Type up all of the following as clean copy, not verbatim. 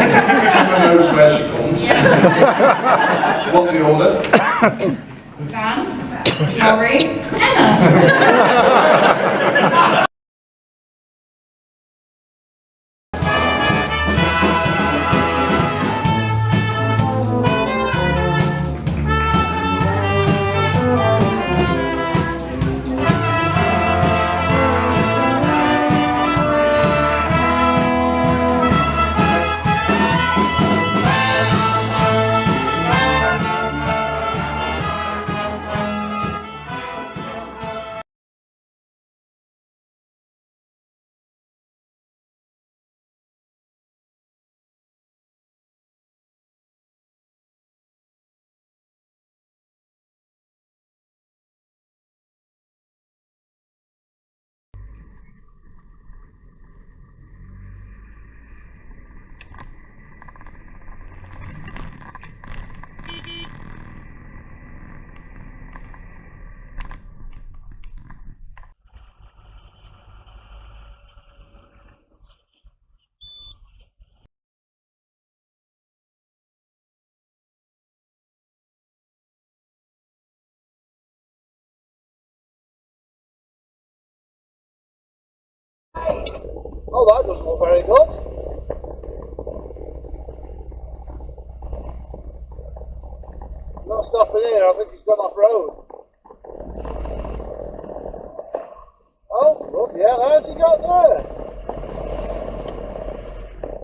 Emma knows where she comes. What's the order? Dan, Harry, Emma. Oh, that doesn't look very good. Not stopping here, I think he's gone off road. Oh, good, yeah, how's he got there?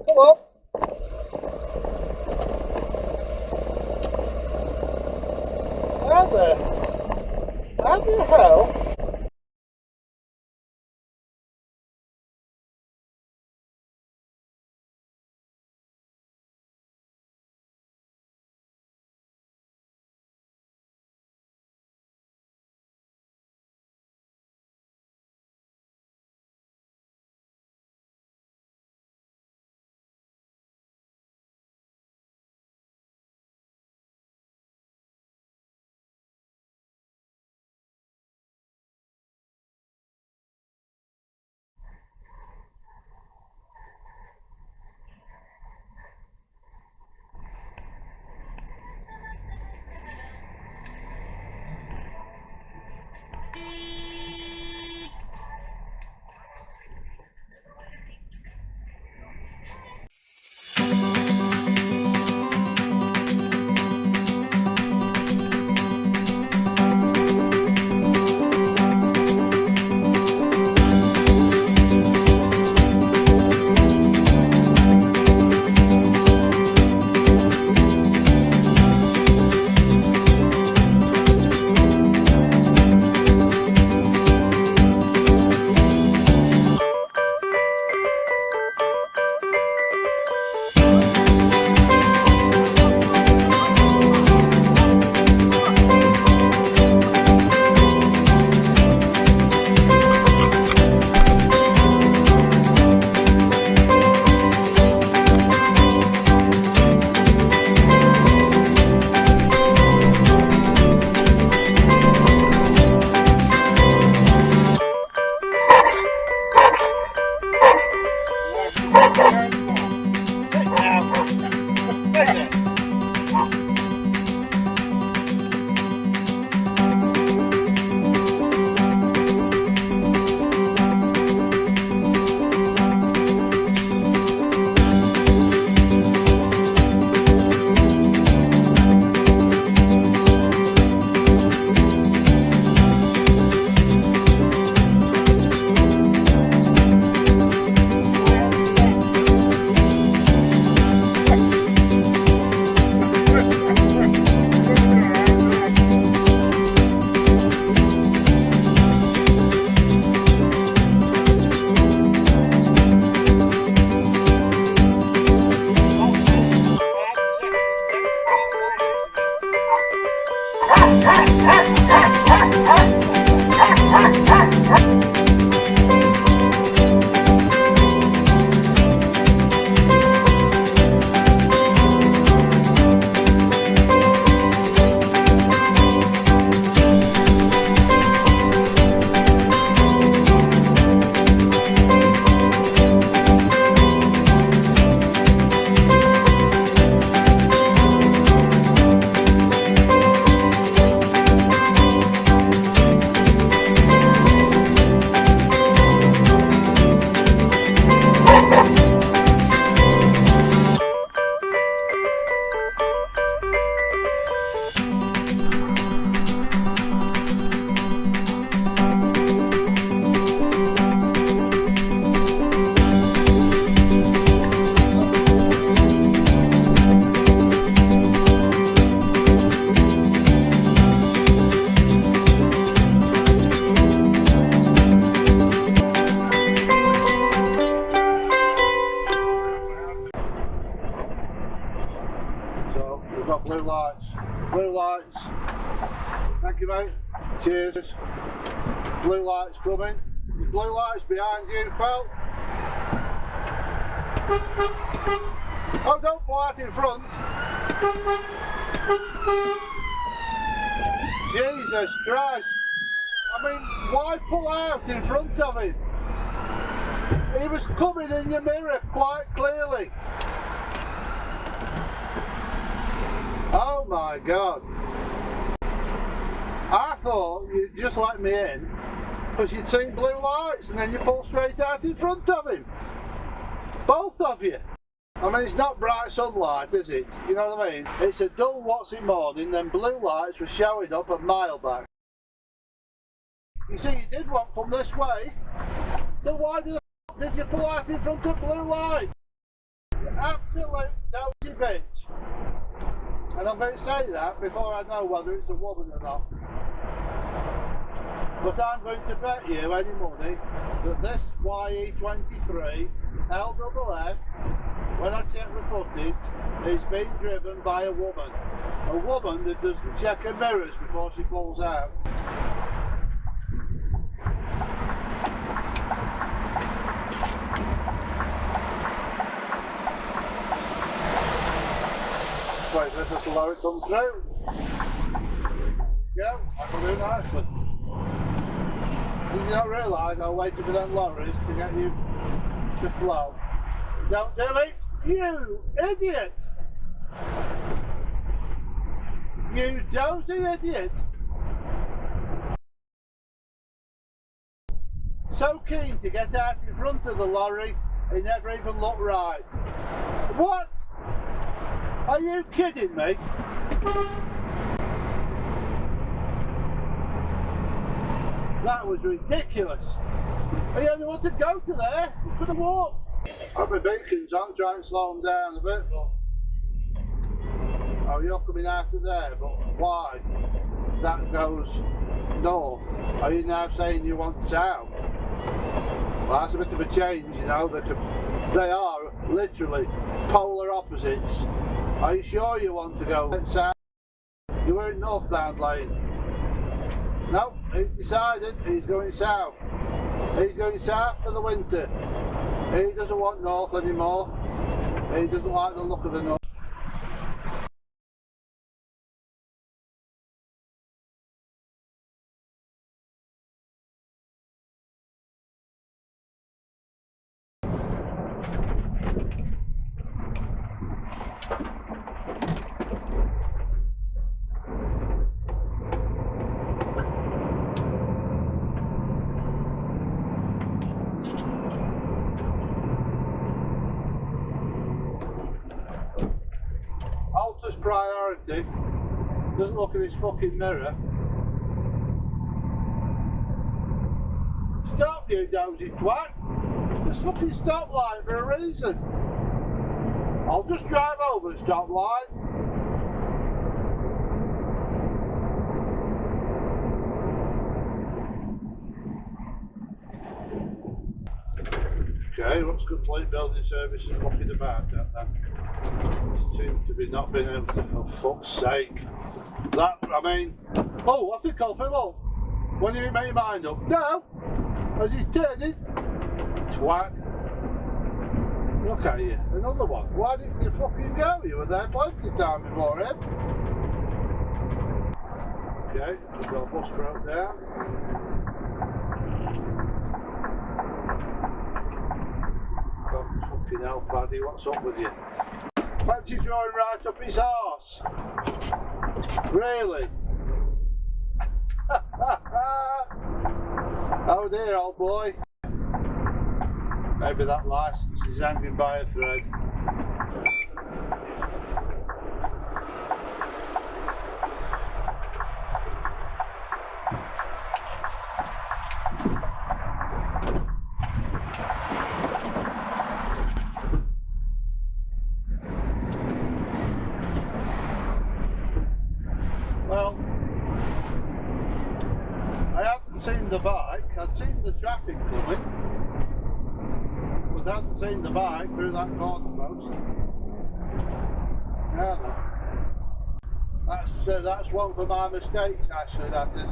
Come on. How the hell? Thank you, mate. Cheers. Blue light's coming. Blue light's behind you, pal. Oh, don't pull out in front. Jesus Christ. I mean, why pull out in front of him? He was coming in your mirror quite clearly. Oh my God. I thought you'd just let me in because you'd seen blue lights and then you pull straight out in front of him. Both of you. I mean, it's not bright sunlight, is it? You know what I mean? It's a dull what's it morning, then blue lights were showing up a mile back. You see, you did want from this way, so why the f did you pull out in front of blue light? You absolute dozy bitch. And I'm going to say that before I know whether it's a woman or not. But I'm going to bet you any money that this YE23 LFF, when I check the footage, is being driven by a woman. A woman that doesn't check her mirrors before she pulls out. Wait, let's just allow it to come through. Yeah, that'll do nicely. Did you not realise I waited for them lorries to get you to flow? Don't do it, you idiot! You dozy idiot! So keen to get out in front of the lorry, he never even looked right. What? Are you kidding me? That was ridiculous. He only wanted to go to there. He could have walked. I've been beacons on, trying to slow him down a bit, but... Oh, you're coming after there, but why? That goes north. Are you now saying you want south? Well, that's a bit of a change, you know. They are literally polar opposites. Are you sure you want to go south? You were in northbound lane. No, he's decided he's going south. He's going south for the winter. He doesn't want north anymore. He doesn't like the look of the north. Alta's priority doesn't look in his fucking mirror. Stop, you dozy twat! Just fucking stop line for a reason. I'll just drive over the stop line. Okay, what's complete building services looking about that then? Seems to be not being able to, for fuck's sake. That, I mean, oh, I think I'll fill up. When you make your mind up? No! As he's turning, twat. Look at you, another one. Why didn't you fucking go? You were there plenty of time before him. Okay, I've got a bus broke down. God, fucking hell, Paddy, what's up with you? Fancy drawing right up his arse? Really? Oh dear, old boy. Maybe that licence is hanging by a thread. Well, I hadn't seen the bike, I'd seen the traffic coming, but I hadn't seen the bike through that corner post. Yeah, no. That's one for my mistakes, actually, that is.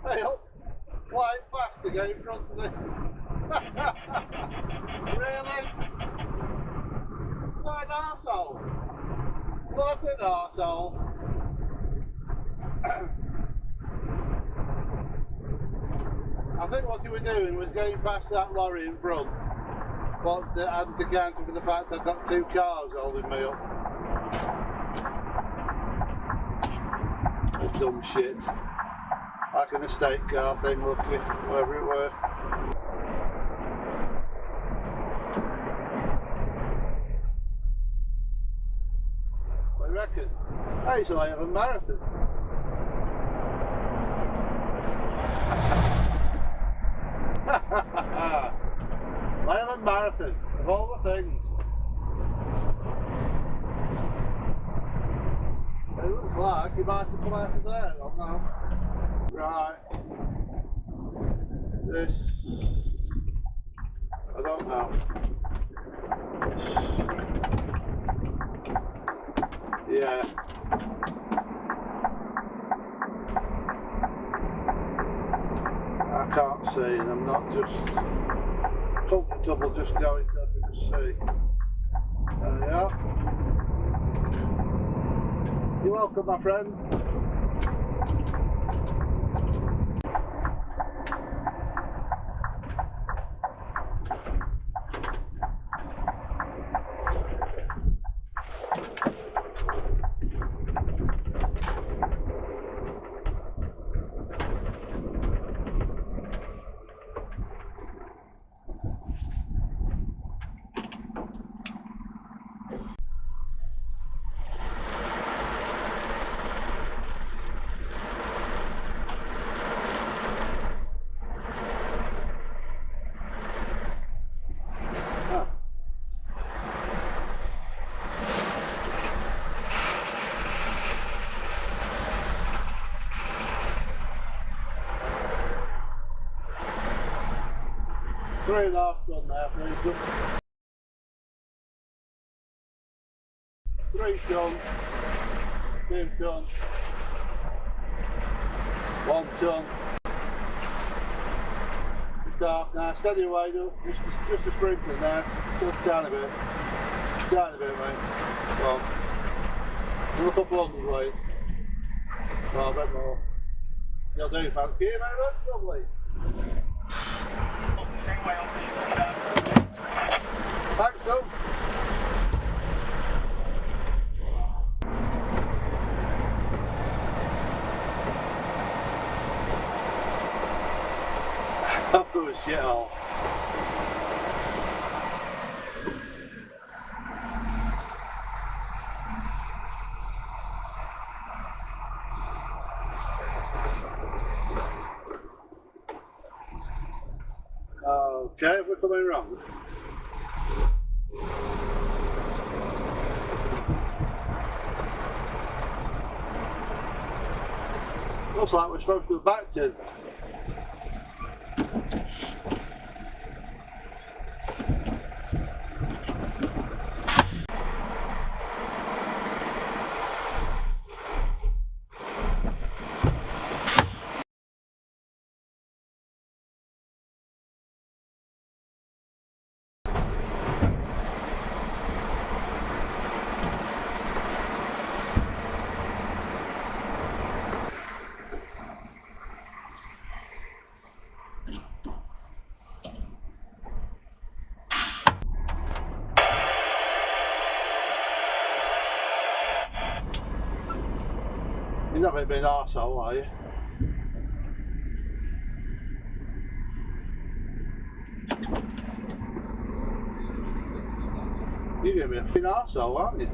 Hey up, flying past again in front of me. Really? What an arsehole. What an arsehole. I think what you were doing was getting past that lorry in front, but I hadn't accounted for the fact that I've got two cars holding me up. A dumb shit. Like an estate car thing, lucky, whatever it were. What do you reckon? Hey, so I have a marathon. I have a marathon, of all the things. It looks like you might have come out of there, I don't know. Right. This, I don't know. Yeah. I can't see, and I'm not just comfortable just going up and see. There we are. You're welcome, my friend. Three and a half done there, please. Three done. 2 done. 1 ton. It's dark now. Steady away, though. Just a sprinkler now. Just down a bit. Down a bit, mate. Go on. Another couple hundred, mate. Oh, a bit more. You'll do, thank you very much, lovely. Thanks, Doug. Of course, shithole. Okay, we're coming wrong. Looks like we're supposed to go back to. You're not going to be an arsehole, are you? You're going to be a fucking arsehole, aren't you?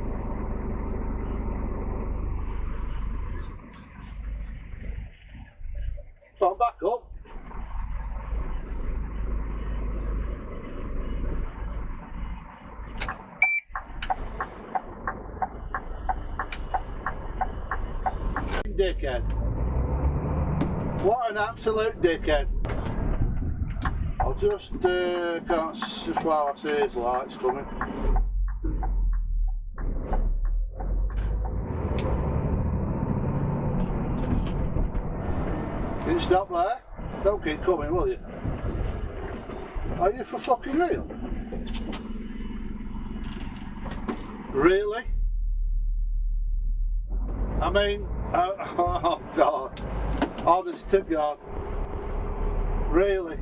So I'm back up. dickhead. What an absolute dickhead. I'll just can't just while I see his lights coming. Can you stop there? Don't keep coming, will you? Are you for fucking real? Really? I mean, oh God. Honest to God. Really?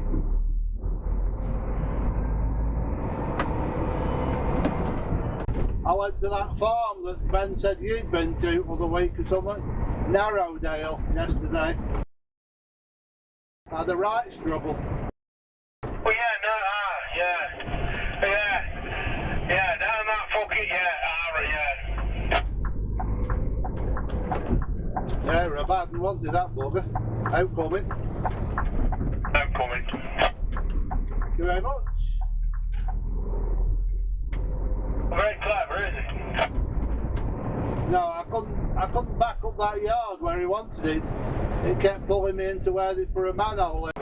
I went to that farm that Ben said you'd been to other week or something. Narrowdale yesterday. Had the rights trouble. Well, yeah, no, yeah, down that fucking, Yeah, we're a bad one, wasn't it, that bugger? Out coming. I'm coming. Thank you very much. Very clever, isn't it? No, I couldn't back up that yard where he wanted it. It kept pulling me into where they put a manhole in.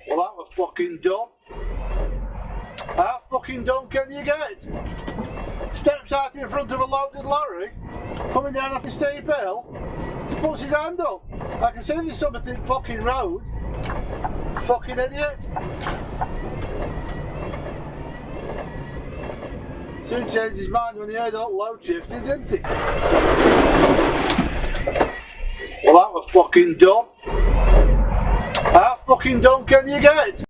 Well, that was fucking dumb. How fucking dumb can you get? Steps out in front of a loaded lorry, coming down off the steep hill, he puts his hand up. I can see there's something fucking road. Fucking idiot. Soon changed his mind when he heard that load shifting, didn't he? Well, that was fucking dumb. How fucking dumb can you get?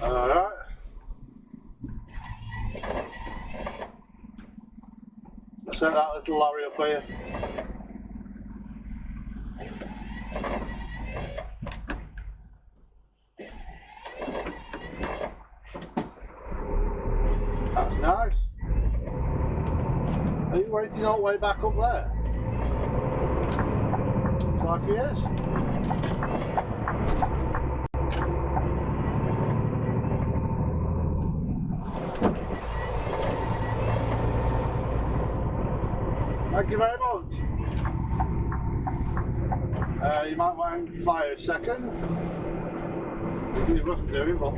Alright. Let's set that little lorry up here. That's nice. Are you waiting all the way back up there? Looks like he is. Thank you very much. You might want to fire a second. He wasn't doing, but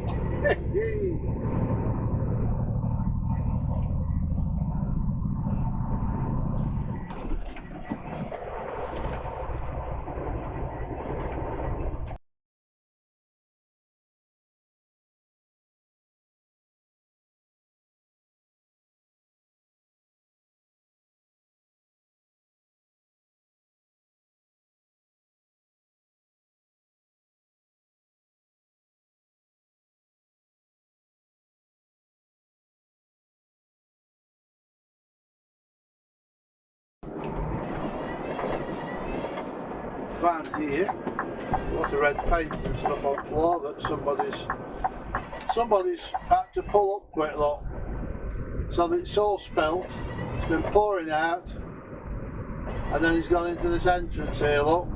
found here lots of red paint and stuff on the floor that somebody's had to pull up quick, look, so that it's all spilt. It's been pouring out, and then he's gone into this entrance here, look,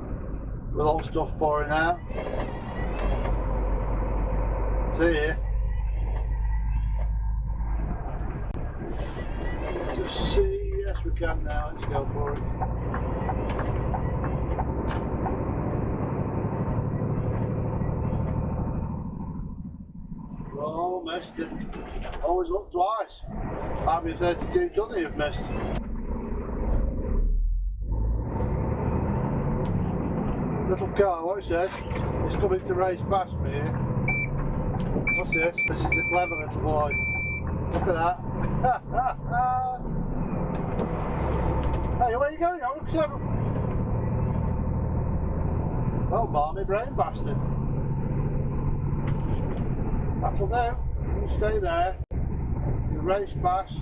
with all stuff pouring out. See here. Just see, yes we can now, let's go for it. Oh, missed it. Always look twice. Might be 32 ton you've missed. Little car, what it says, it's coming to race past me here. What's this? This is a clever little boy. Look at that. Hey, where are you going? Oh, look, seven. Well, balmy brain bastard. That'll do. You stay there. You race past.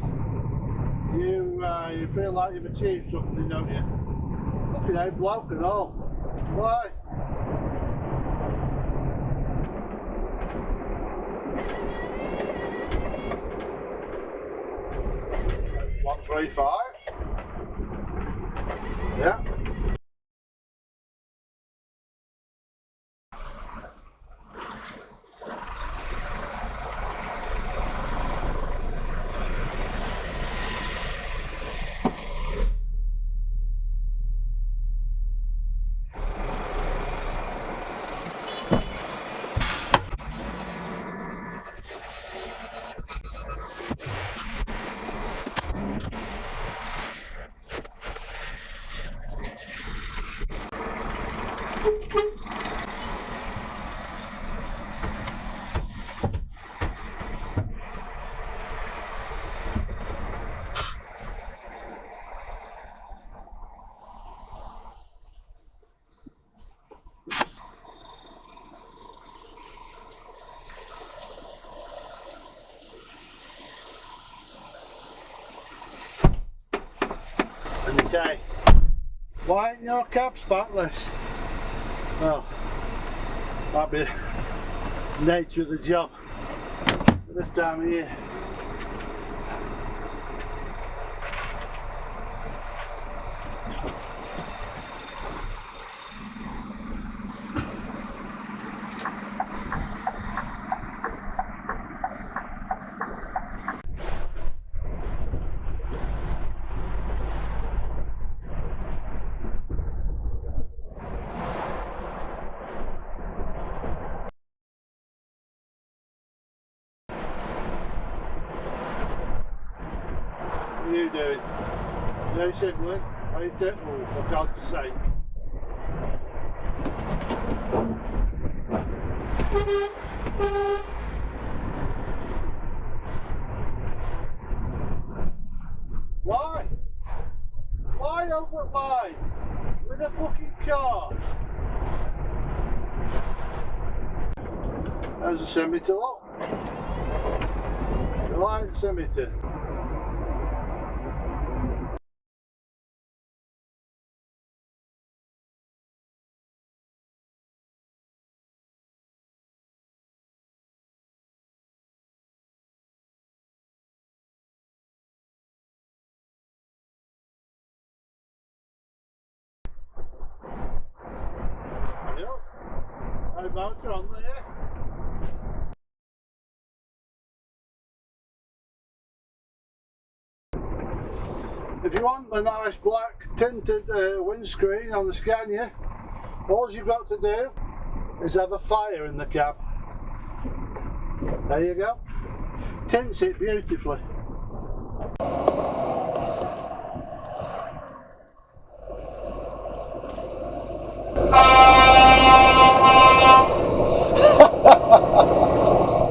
You feel like you've achieved something, don't you? Look fucking head bloke and all. Why? One, 3, 5. Yeah. And you say, why ain't your cab spotless? Well, that'd be the nature of the job at this time of year. What are you doing? No signalling? Are you doing? Oh, for God's sake. Why? Why over line? With a fucking car? There's a scimitar, look. The light scimitar. How about you on there? If you want the nice black tinted windscreen on the Scania, all you've got to do is have a fire in the cab. There you go. Tints it beautifully.